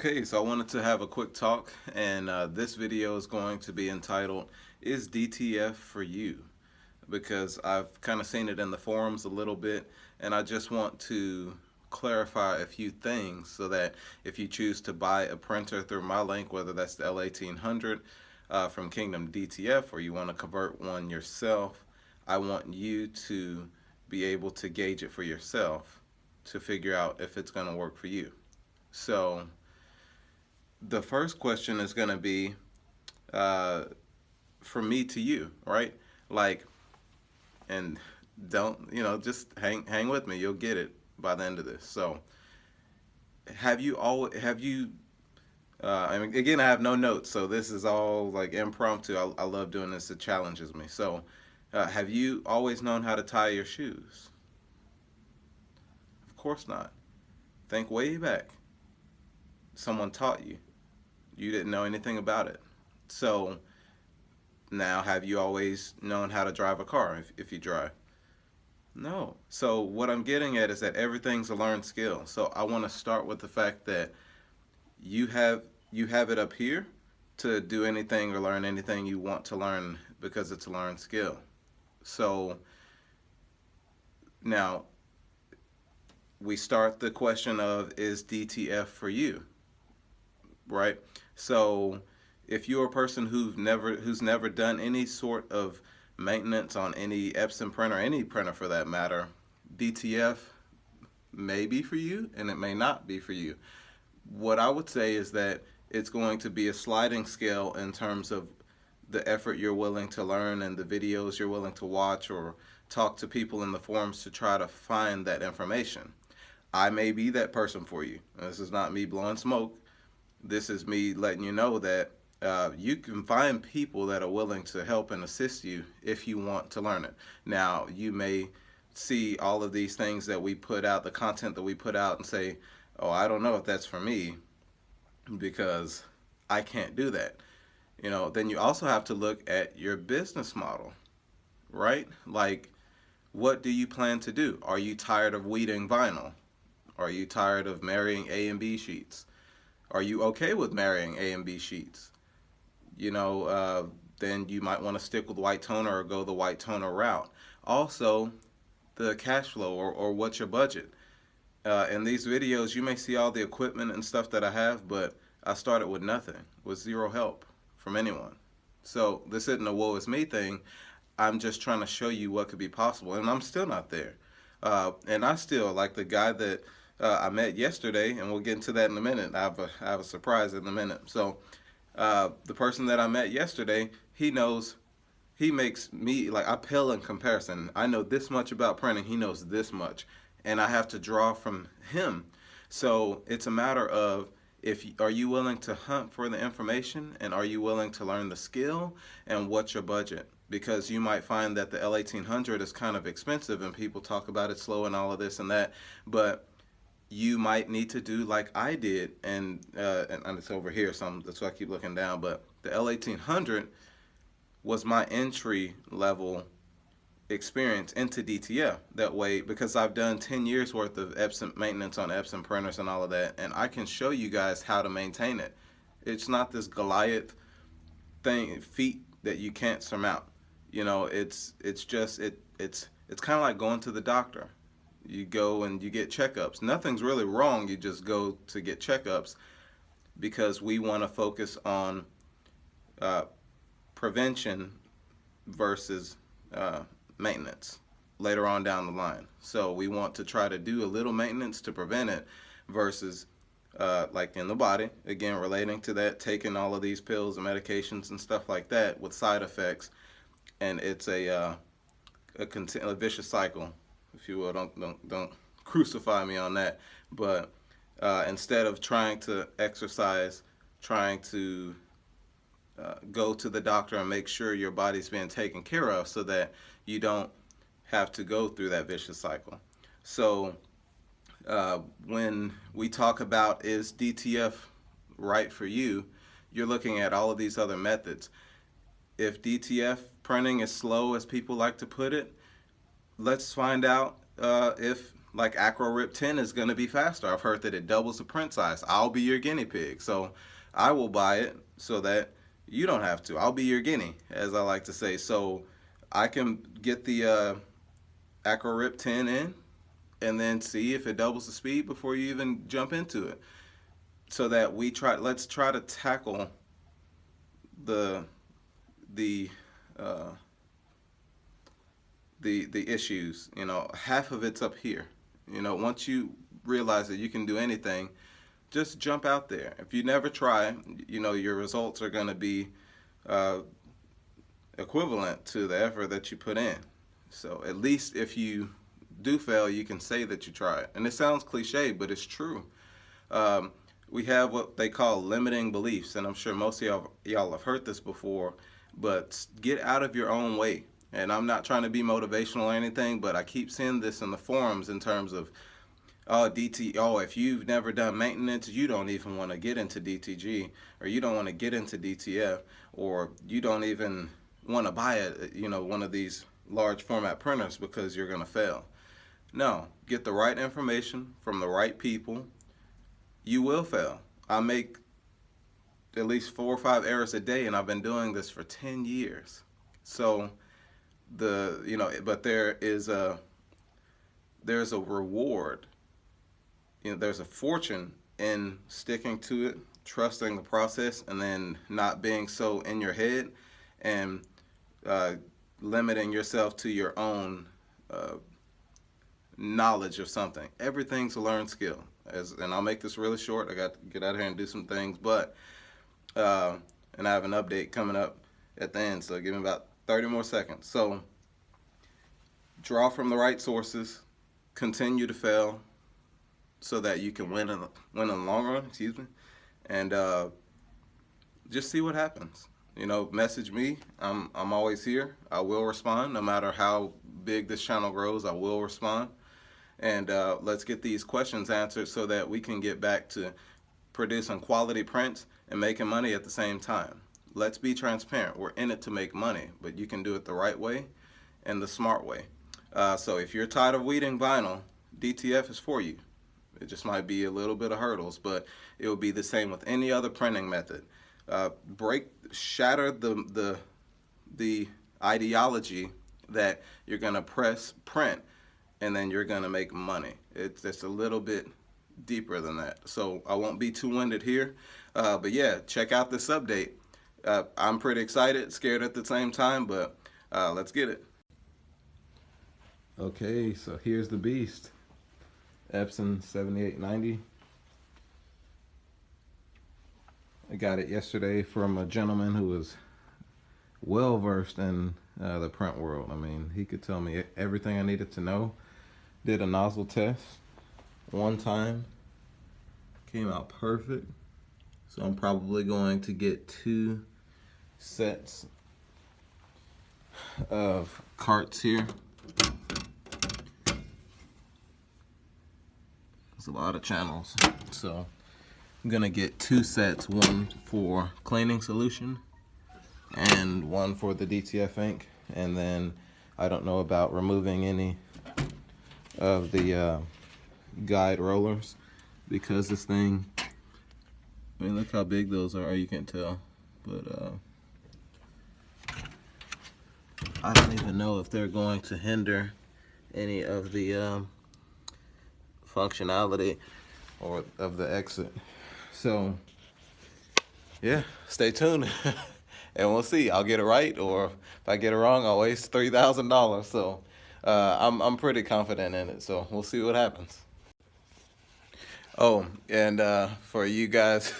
Okay, so I wanted to have a quick talk, and this video is going to be entitled, Is DTF for You? Because I've kind of seen it in the forums a little bit, and I just want to clarify a few things so that if you choose to buy a printer through my link, whether that's the L1800 from Kingdom DTF, or you want to convert one yourself, I want you to be able to gauge it for yourself to figure out if it's going to work for you. So the first question is going to be from me to you, right? Like, and don't, just hang with me. You'll get it by the end of this. So have you I mean, again, I have no notes, so this is all like impromptu. I love doing this. It challenges me. So have you always known how to tie your shoes? Of course not. Think way back. Someone taught you. You didn't know anything about it. So now, have you always known how to drive a car if you drive? No. So what I'm getting at is that everything's a learned skill. So I want to start with the fact that you have it up here to do anything or learn anything you want to learn because it's a learned skill. So now we start the question of, is DTF for you? Right? So if you're a person who's never done any sort of maintenance on any Epson printer, any printer for that matter, DTF may be for you and it may not be for you. What I would say is that it's going to be a sliding scale in terms of the effort you're willing to learn and the videos you're willing to watch or talk to people in the forums to try to find that information. I may be that person for you. This is not me blowing smoke. This is me letting you know that you can find people that are willing to help and assist you if you want to learn it. Now, you may see all of these things that we put out, the content that we put out, and say, oh, I don't know if that's for me because I can't do that. Then you also have to look at your business model, right? Like, what do you plan to do? Are you tired of weeding vinyl? Are you tired of marrying A and B sheets? Are you okay with marrying A and B sheets? Then you might want to stick with white toner or go the white toner route. Also, the cash flow or what's your budget. In these videos, you may see all the equipment and stuff that I have, but I started with nothing, with zero help from anyone. So this isn't a woe is me thing. I'm just trying to show you what could be possible, and I'm still not there. And I still, like the guy that I met yesterday, and we'll get into that in a minute. I have a surprise in a minute. So the person that I met yesterday, he makes me, like, I pale in comparison. I know this much about printing, he knows this much, and I have to draw from him. So it's a matter of, are you willing to hunt for the information, and are you willing to learn the skill, and what's your budget? Because you might find that the L1800 is kind of expensive, and people talk about it slow and all of this and that, but you might need to do like I did, and it's over here, so that's why I keep looking down, but the L1800 was my entry level experience into DTF that way, because I've done 10 years worth of Epson maintenance on Epson printers and all of that, and I can show you guys how to maintain it. It's not this Goliath feat that you can't surmount. It's kind of like going to the doctor. You go and you get checkups. Nothing's really wrong. You just go to get checkups because we want to focus on prevention versus maintenance later on down the line. So we want to try to do a little maintenance to prevent it versus like in the body, again, relating to that, taking all of these pills and medications and stuff like that with side effects, and it's a vicious cycle, if you will. Don't crucify me on that, but instead of trying to exercise, trying to go to the doctor and make sure your body's being taken care of so that you don't have to go through that vicious cycle. So when we talk about, is DTF right for you, you're looking at all of these other methods. If DTF printing is slow, as people like to put it, let's find out if like ACRORIP 10 is going to be faster. I've heard that it doubles the print size. I'll be your guinea pig. So I will buy it so that you don't have to. I'll be your guinea, as I like to say. So I can get the ACRORIP 10 in and then see if it doubles the speed before you even jump into it. So that let's try to tackle the the uh, the issues. You know, half of it's up here. You know, once you realize that you can do anything, just jump out there. If you never try, you know, your results are going to be uh, equivalent to the effort that you put in. So at least if you do fail, you can say that you tried. And it sounds cliche, but it's true. Um, we have what they call limiting beliefs, and I'm sure most of y'all have heard this before, but get out of your own way. And I'm not trying to be motivational or anything, but I keep seeing this in the forums in terms of, if you've never done maintenance, you don't even want to get into DTG, or you don't want to get into DTF, or you don't even want to buy one of these large format printers because you're going to fail. No, get the right information from the right people. You will fail. I make at least 4 or 5 errors a day, and I've been doing this for 10 years. So but there's a reward. You know, there's a fortune in sticking to it, trusting the process, and then not being so in your head and limiting yourself to your own knowledge of something. Everything's a learned skill. And I'll make this really short. I got to get out here and do some things, but and I have an update coming up at the end, so give me about 30 more seconds. So draw from the right sources, continue to fail so that you can win in the long run, and just see what happens. You know, message me. I'm always here. I will respond. No matter how big this channel grows, I will respond. And let's get these questions answered so that we can get back to producing quality prints and making money at the same time. Let's be transparent. We're in it to make money, but you can do it the right way and the smart way. So if you're tired of weeding vinyl, DTF is for you. It just might be a little bit of hurdles, but it will be the same with any other printing method. Shatter the ideology that you're gonna print, and then you're gonna make money. It's just a little bit deeper than that. So I won't be too winded here, but yeah, check out this update. I'm pretty excited, scared at the same time, but let's get it. Okay, so here's the beast. Epson 7890. I got it yesterday from a gentleman who was well versed in the print world. I mean, he could tell me everything I needed to know. Did a nozzle test one time, came out perfect. So I'm probably going to get 2 sets of carts here. There's a lot of channels, so I'm gonna get 2 sets, one for cleaning solution and one for the DTF ink. And then I don't know about removing any of the guide rollers, because this thing, I mean, look how big those are. You can't tell, but I don't even know if they're going to hinder any of the functionality or of the exit. So yeah, stay tuned and we'll see. I'll get it right, or if I get it wrong, I'll waste $3,000. So I'm pretty confident in it, so we'll see what happens. Oh, and for you guys,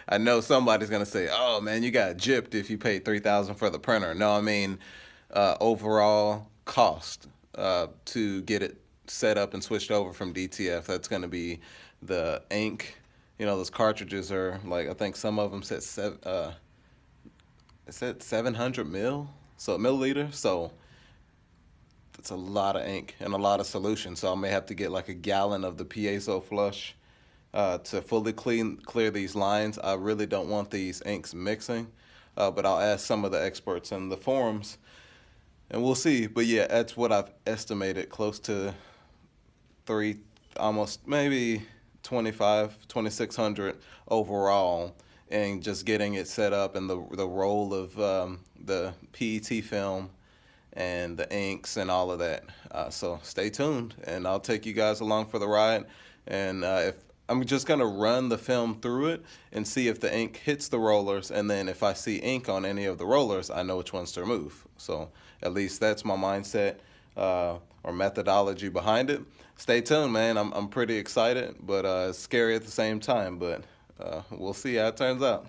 I know somebody's gonna say, "Oh man, you got gypped if you paid $3,000 for the printer." No, I mean overall cost to get it set up and switched over from DTF. That's gonna be the ink. You know, those cartridges are like, I think some of them said 700 milliliter. So that's a lot of ink and a lot of solution. So I may have to get like a gallon of the piezo flush to fully clear these lines. I really don't want these inks mixing, but I'll ask some of the experts in the forums and we'll see. But yeah, that's what I've estimated, close to three, almost maybe 2,600 overall, and just getting it set up, and the roll of the PET film and the inks and all of that. So stay tuned, and I'll take you guys along for the ride. And if I'm just gonna run the film through it and see if the ink hits the rollers, and then if I see ink on any of the rollers, I know which ones to remove. So at least that's my mindset or methodology behind it. Stay tuned, man. I'm pretty excited, but scary at the same time. But we'll see how it turns out.